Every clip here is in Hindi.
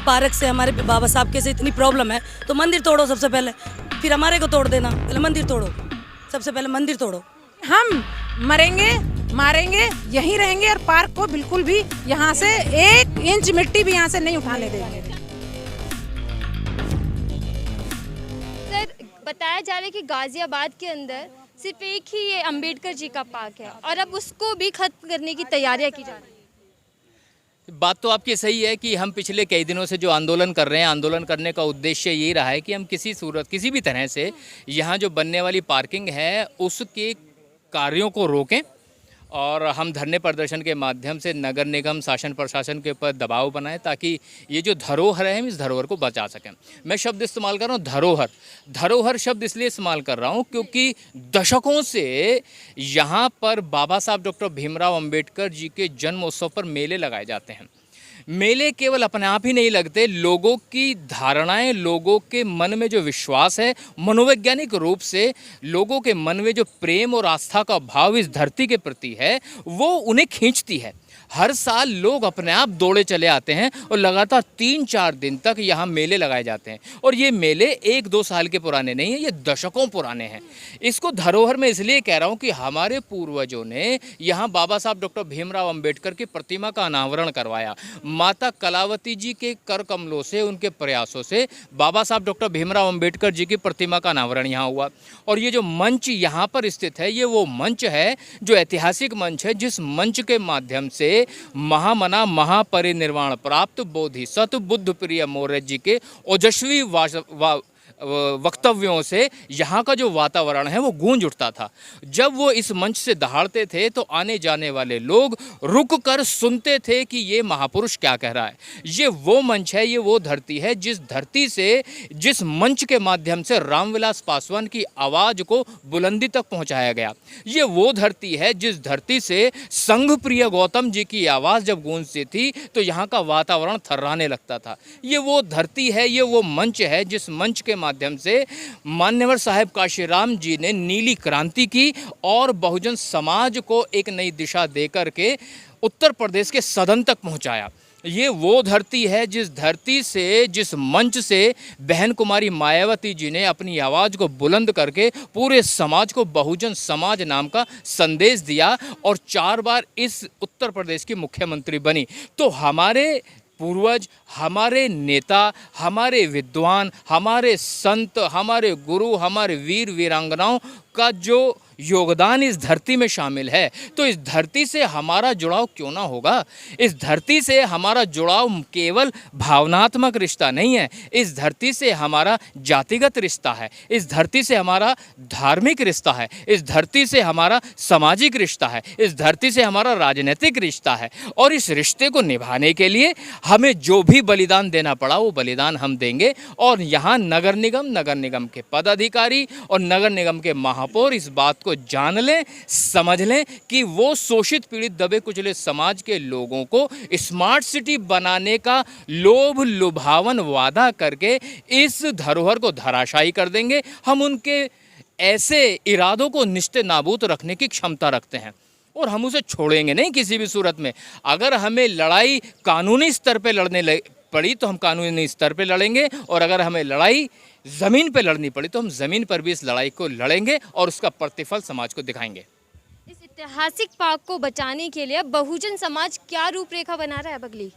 पार्क से हमारे बाबा साहब के से इतनी प्रॉब्लम है तो मंदिर तोड़ो सबसे पहले, फिर हमारे को तोड़ देना, पहले मंदिर तोड़ो, सबसे पहले मंदिर तोड़ो। हम मरेंगे मारेंगे यहीं रहेंगे और पार्क को बिल्कुल भी यहाँ से 1 इंच मिट्टी भी यहाँ से नहीं उठाने देंगे। सर, बताया जा रहा है कि गाजियाबाद के अंदर सिर्फ एक ही ये अंबेडकर जी का पार्क है और अब उसको भी खत्म करने की तैयारियां की जा रही है। बात तो आपकी सही है कि हम पिछले कई दिनों से जो आंदोलन कर रहे हैं, आंदोलन करने का उद्देश्य यही रहा है कि हम किसी भी तरह से यहाँ जो बनने वाली पार्किंग है उसके कार्यों को रोकें और हम धरने प्रदर्शन के माध्यम से नगर निगम शासन प्रशासन के ऊपर दबाव बनाएं ताकि ये जो धरोहर है हम इस धरोहर को बचा सकें। मैं शब्द इस्तेमाल कर रहा हूँ धरोहर। धरोहर शब्द इसलिए इस्तेमाल कर रहा हूँ क्योंकि दशकों से यहाँ पर बाबा साहब डॉक्टर भीमराव अंबेडकर जी के जन्मोत्सव पर मेले लगाए जाते हैं। मेले केवल अपने आप ही नहीं लगते, लोगों की धारणाएं, लोगों के मन में जो विश्वास है, मनोवैज्ञानिक रूप से लोगों के मन में जो प्रेम और आस्था का भाव इस धरती के प्रति है वो उन्हें खींचती है। हर साल लोग अपने आप दौड़े चले आते हैं और लगातार 3-4 दिन तक यहाँ मेले लगाए जाते हैं और ये मेले 1-2 साल के पुराने नहीं हैं, ये दशकों पुराने हैं। इसको धरोहर में इसलिए कह रहा हूँ कि हमारे पूर्वजों ने यहाँ बाबा साहब डॉक्टर भीमराव अंबेडकर की प्रतिमा का अनावरण करवाया। माता कलावती जी के कर कमलों से, उनके प्रयासों से बाबा साहब डॉक्टर भीमराव अंबेडकर जी की प्रतिमा का अनावरण यहाँ हुआ और ये जो मंच यहाँ पर स्थित है ये वो मंच है जो ऐतिहासिक मंच है जिस मंच के माध्यम से महामना महापरिनिर्वाण प्राप्त बोधिसत्व बुद्ध प्रिय मौर्य जी के ओजस्वी वक्तव्यों से यहाँ का जो वातावरण है वो गूंज उठता था। जब वो इस मंच से दहाड़ते थे तो आने जाने वाले लोग रुक कर सुनते थे कि ये महापुरुष क्या कह रहा है। ये वो मंच है, ये वो धरती है जिस धरती से, जिस मंच के माध्यम से रामविलास पासवान की आवाज़ को बुलंदी तक पहुँचाया गया। ये वो धरती है जिस धरती से संघ प्रिय गौतम जी की आवाज़ जब गूंजती थी तो यहाँ का वातावरण थर्राने लगता था। ये वो धरती है, ये वो मंच है जिस मंच के माध्यम से मान्यवर साहब काशीराम जी ने नीली क्रांति की और बहुजन समाज को एक नई दिशा देकर के उत्तर प्रदेश के सदन तक पहुंचाया। ये वो धरती है जिस धरती से, जिस मंच से बहन कुमारी मायावती जी ने अपनी आवाज़ को बुलंद करके पूरे समाज को बहुजन समाज नाम का संदेश दिया और 4 बार इस उत्तर प्रदेश की मुख्यमंत्री बनी। तो हमारे पूर्वज, हमारे नेता, हमारे विद्वान, हमारे संत, हमारे गुरु, हमारे वीर वीरांगनाओं का जो योगदान इस धरती में शामिल है, तो इस धरती से हमारा जुड़ाव क्यों ना होगा। इस धरती से हमारा जुड़ाव केवल भावनात्मक रिश्ता नहीं है, इस धरती से हमारा जातिगत रिश्ता है, इस धरती से हमारा धार्मिक रिश्ता है, इस धरती से हमारा सामाजिक रिश्ता है, इस धरती से हमारा राजनीतिक रिश्ता है। और इस रिश्ते को निभाने के लिए हमें जो भी बलिदान देना पड़ा वो बलिदान हम देंगे। और यहाँ नगर निगम के पदाधिकारी और नगर निगम के महापौर इस बात को जान लें, समझ लें कि वो शोषित पीड़ित दबे कुचले समाज के लोगों को स्मार्ट सिटी बनाने का लोभ लुभावन वादा करके इस धरोहर को धराशायी कर देंगे। हम उनके ऐसे इरादों को निश्चित नाबूद रखने की क्षमता रखते हैं और हम उसे छोड़ेंगे नहीं किसी भी सूरत में। अगर हमें लड़ाई कानूनी स्तर पे लड़ने पड़ी तो हम कानूनी स्तर पे लड़ेंगे और अगर हमें लड़ाई ज़मीन पे लड़नी पड़ी तो हम ज़मीन पर भी इस लड़ाई को लड़ेंगे और उसका प्रतिफल समाज को दिखाएंगे। इस ऐतिहासिक पार्क को बचाने के लिए बहुजन समाज क्या रूपरेखा बना रहा है बगली?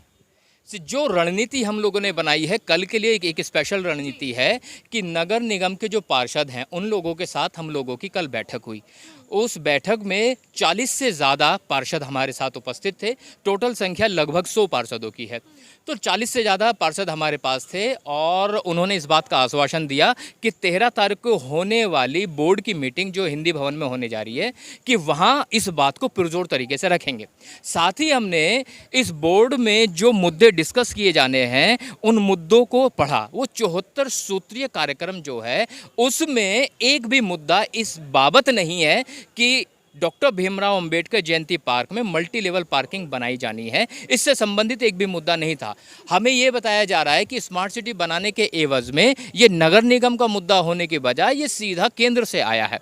जो रणनीति हम लोगों ने बनाई है कल के लिए एक स्पेशल रणनीति है कि नगर निगम के जो पार्षद हैं उन लोगों के साथ हम लोगों की कल बैठक हुई। उस बैठक में 40 से ज़्यादा पार्षद हमारे साथ उपस्थित थे। टोटल संख्या लगभग 100 पार्षदों की है। तो 40 से ज़्यादा पार्षद हमारे पास थे और उन्होंने इस बात का आश्वासन दिया कि 13 तारीख को होने वाली बोर्ड की मीटिंग जो हिंदी भवन में होने जा रही है कि वहाँ इस बात को पुरजोर तरीके से रखेंगे। साथ ही हमने इस बोर्ड में जो मुद्दे डिस्कस किए जाने हैं उन मुद्दों को पढ़ा। वो 74 सूत्रीय कार्यक्रम जो है उसमें एक भी मुद्दा इस बाबत नहीं है कि डॉक्टर भीमराव अंबेडकर जयंती पार्क में मल्टी लेवल पार्किंग बनाई जानी है। इससे संबंधित एक भी मुद्दा नहीं था। हमें ये बताया जा रहा है कि स्मार्ट सिटी बनाने के एवज में ये नगर निगम का मुद्दा होने के बजाय ये सीधा केंद्र से आया है।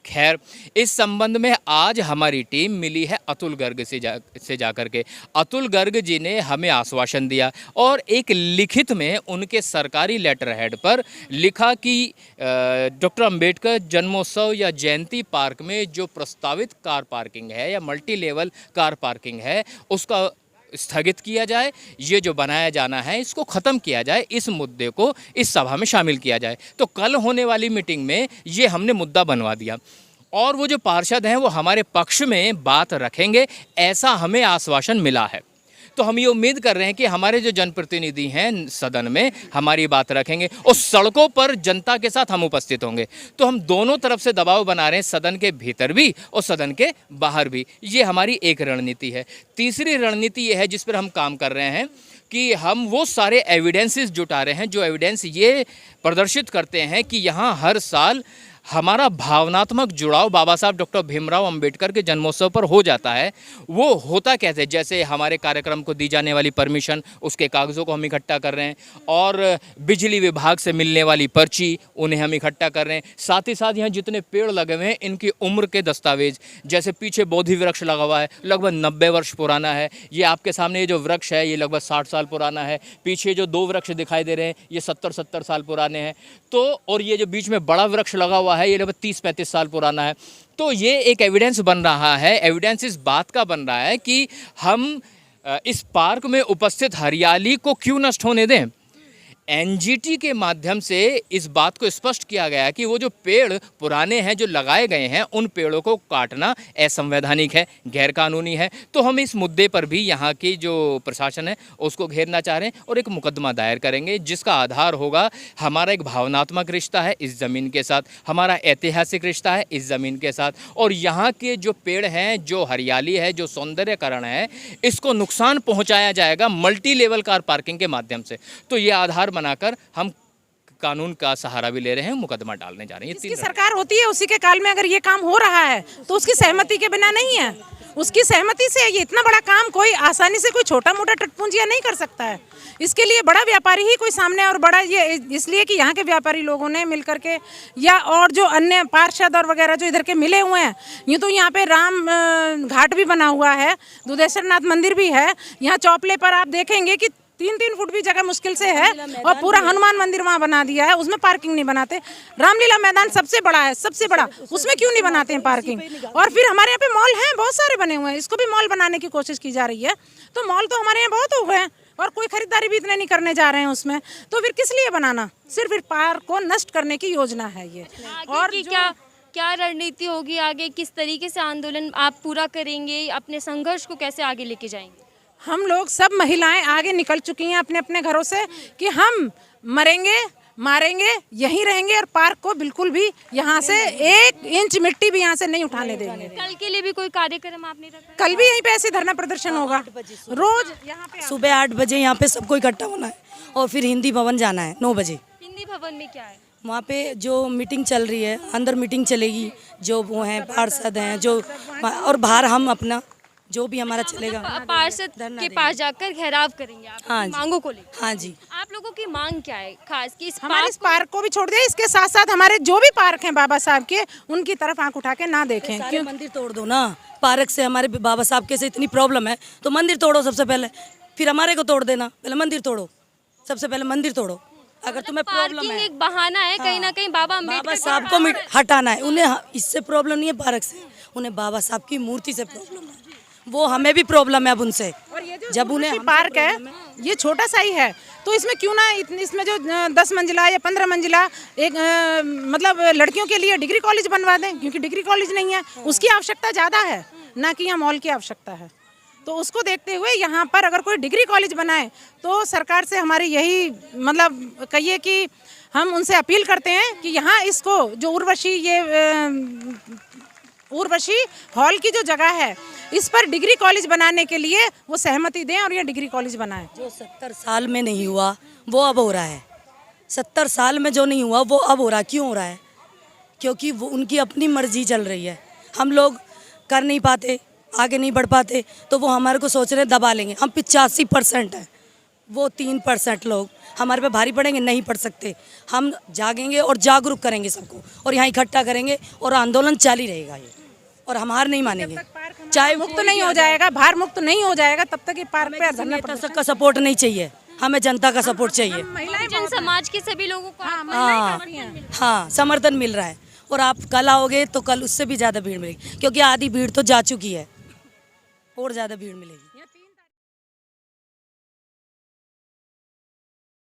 खैर, इस संबंध में आज हमारी टीम मिली है अतुल गर्ग से जाकर के। अतुल गर्ग जी ने हमें आश्वासन दिया और एक लिखित में उनके सरकारी लेटर हेड पर लिखा कि डॉक्टर अंबेडकर जन्मोत्सव या जयंती पार्क में जो प्रस्तावित कार पार्किंग है या मल्टी लेवल कार पार्किंग है उसका स्थगित किया जाए, ये जो बनाया जाना है इसको ख़त्म किया जाए, इस मुद्दे को इस सभा में शामिल किया जाए। तो कल होने वाली मीटिंग में ये हमने मुद्दा बनवा दिया और वो जो पार्षद हैं वो हमारे पक्ष में बात रखेंगे, ऐसा हमें आश्वासन मिला है। तो हम ये उम्मीद कर रहे हैं कि हमारे जो जनप्रतिनिधि हैं सदन में हमारी बात रखेंगे और सड़कों पर जनता के साथ हम उपस्थित होंगे। तो हम दोनों तरफ से दबाव बना रहे हैं, सदन के भीतर भी और सदन के बाहर भी। ये हमारी एक रणनीति है। तीसरी रणनीति ये है जिस पर हम काम कर रहे हैं कि हम वो सारे एविडेंसेस जुटा रहे हैं जो एविडेंस ये प्रदर्शित करते हैं कि यहाँ हर साल हमारा भावनात्मक जुड़ाव बाबा साहब डॉक्टर भीमराव अंबेडकर के जन्मोत्सव पर हो जाता है। वो होता कैसे, जैसे हमारे कार्यक्रम को दी जाने वाली परमिशन, उसके कागज़ों को हम इकट्ठा कर रहे हैं और बिजली विभाग से मिलने वाली पर्ची उन्हें हम इकट्ठा कर रहे हैं। साथ ही साथ यहाँ जितने पेड़ लगे हुए हैं इनकी उम्र के दस्तावेज, जैसे पीछे बोधि वृक्ष लगा हुआ है, लगभग 90 वर्ष पुराना है। ये आपके सामने ये जो वृक्ष है ये लगभग 60 साल पुराना है। पीछे जो 2 वृक्ष दिखाई दे रहे हैं ये 70 साल पुराने हैं। तो और ये जो बीच में बड़ा वृक्ष लगा हुआ है ये लगभग 30-35 साल पुराना है। तो ये एक एविडेंस बन रहा है। एविडेंस इस बात का बन रहा है कि हम इस पार्क में उपस्थित हरियाली को क्यों नष्ट होने दें। एनजीटी के माध्यम से इस बात को स्पष्ट किया गया कि वो जो पेड़ पुराने हैं जो लगाए गए हैं उन पेड़ों को काटना असंवैधानिक है, गैरकानूनी है। तो हम इस मुद्दे पर भी यहाँ की जो प्रशासन है उसको घेरना चाह रहे हैं और एक मुकदमा दायर करेंगे जिसका आधार होगा हमारा एक भावनात्मक रिश्ता है इस ज़मीन के साथ, हमारा ऐतिहासिक रिश्ता है इस ज़मीन के साथ, और यहाँ के जो पेड़ हैं, जो हरियाली है, जो सौंदर्यकरण है, इसको नुकसान पहुँचाया जाएगा मल्टी लेवल कार पार्किंग के माध्यम से। तो ये आधार बनाकर हम कानून का सहारा भी ले रहे हैं, मुकदमा डालने जा रहे हैं। जिसकी सरकार होती है उसी के काल में अगर ये काम हो रहा है तो उसकी सहमति के बिना नहीं है, उसकी सहमति से ये इतना बड़ा काम कोई आसानी से कोई छोटा मोटा टटपूंजिया नहीं कर सकता है। इसके लिए बड़ा व्यापारी ही कोई सामने, और बड़ा ये इसलिए कि यहाँ के व्यापारी लोगों ने मिल करके या और जो अन्य पार्षद और वगैरह जो इधर के मिले हुए हैं। यूँ तो यहाँ पे राम घाट भी बना हुआ है, दुधेश्वर नाथ मंदिर भी है, यहाँ चौपले पर आप देखेंगे कि 3-3 फुट भी जगह मुश्किल से है, और पूरा हनुमान मंदिर वहाँ बना दिया है, उसमें पार्किंग नहीं बनाते। रामलीला मैदान सबसे बड़ा है, सबसे बड़ा, उसमें क्यों नहीं बनाते हैं पार्किंग। और फिर हमारे यहाँ पे मॉल हैं, बहुत सारे बने हुए हैं, इसको भी मॉल बनाने की कोशिश की जा रही है। तो मॉल तो हमारे यहाँ बहुत हो गए हैं और कोई खरीदारी भी इतने नहीं करने जा रहे हैं उसमें, तो फिर किस लिए बनाना। सिर्फ पार्क को नष्ट करने की योजना है ये। और क्या रणनीति होगी आगे, किस तरीके से आंदोलन आप पूरा करेंगे, अपने संघर्ष को कैसे आगे लेके जाएंगे? हम लोग सब महिलाएं आगे निकल चुकी हैं अपने अपने घरों से कि हम मरेंगे मारेंगे यहीं रहेंगे और पार्क को बिल्कुल भी यहाँ से 1 इंच मिट्टी भी यहाँ से नहीं उठाने देंगे। कल के लिए भी कोई कार्यक्रम आपने रखा? कल भी यहीं पे ऐसे धरना प्रदर्शन होगा। रोज यहाँ पे सुबह 8 बजे यहाँ पे सबको इकट्ठा होना है और फिर हिंदी भवन जाना है 9 बजे। हिंदी भवन में क्या है? वहाँ पे जो मीटिंग चल रही है, अंदर मीटिंग चलेगी, जो वो हैं पार्षद हैं जो, और बाहर हम अपना जो भी हमारा चलेगा पार्षद के पास जाकर घेराव करेंगे आप हाँ मांगों को लेकर। हाँ जी। आप लोगों की मांग क्या है खास कि इस हमारे इस पार्क को भी छोड़ दिया, इसके साथ साथ हमारे जो भी पार्क हैं बाबा साहब के, उनकी तरफ आंख उठा के ना देखें। क्यों मंदिर तोड़ दो ना, पार्क से हमारे बाबा साहब के से इतनी प्रॉब्लम है तो मंदिर तोड़ो सबसे पहले, फिर हमारे को तोड़ देना। पहले मंदिर तोड़ो, सबसे पहले मंदिर तोड़ो। अगर तुम्हें प्रॉब्लम है, एक बहाना है कहीं ना कहीं बाबा साहब को हटाना है, उन्हें इससे प्रॉब्लम नहीं है पार्क से, उन्हें बाबा साहब की मूर्ति से प्रॉब्लम है। वो हमें भी प्रॉब्लम है अब उनसे। और ये जो जब उन्हें पार्क है ये छोटा सा ही है, तो इसमें क्यों ना इसमें जो 10 मंजिला या 15 मंजिला एक मतलब लड़कियों के लिए डिग्री कॉलेज बनवा दें, क्योंकि डिग्री कॉलेज नहीं है, उसकी आवश्यकता ज़्यादा है ना कि यहाँ मॉल की आवश्यकता है। तो उसको देखते हुए यहाँ पर अगर कोई डिग्री कॉलेज बनाए तो सरकार से हमारी यही मतलब कहिए कि हम उनसे अपील करते हैं कि यहाँ इसको जो उर्वशी हॉल की जो जगह है इस पर डिग्री कॉलेज बनाने के लिए वो सहमति दें और ये डिग्री कॉलेज बनाएं। जो 70 साल में नहीं हुआ वो अब हो रहा है, 70 साल में जो नहीं हुआ वो अब हो रहा है। क्यों हो रहा है? क्योंकि वो उनकी अपनी मर्जी चल रही है, हम लोग कर नहीं पाते, आगे नहीं बढ़ पाते, तो वो हमारे को सोच रहे दबा लेंगे। हम 85% है, वो 3% लोग हमारे पे भारी पड़ेंगे, नहीं पड़ सकते। हम जागेंगे और जागरूक करेंगे सबको और यहाँ इकट्ठा करेंगे और आंदोलन जारी रहेगा ये, और हम हार नहीं मानेंगे। चाहे मुक्त नहीं हो जाएगा, भार मुक्त नहीं हो जाएगा, तब तक ये पार्क पे धरना नेता सबका सपोर्ट नहीं चाहिए, हमें जनता का सपोर्ट चाहिए। जन समाज के सभी लोगों को हाँ, समर्थन मिल रहा है। और आप कल आओगे तो कल उससे भी ज़्यादा भीड़ मिलेगी, क्योंकि आधी भीड़ तो जा चुकी है और ज़्यादा भीड़ मिलेगी।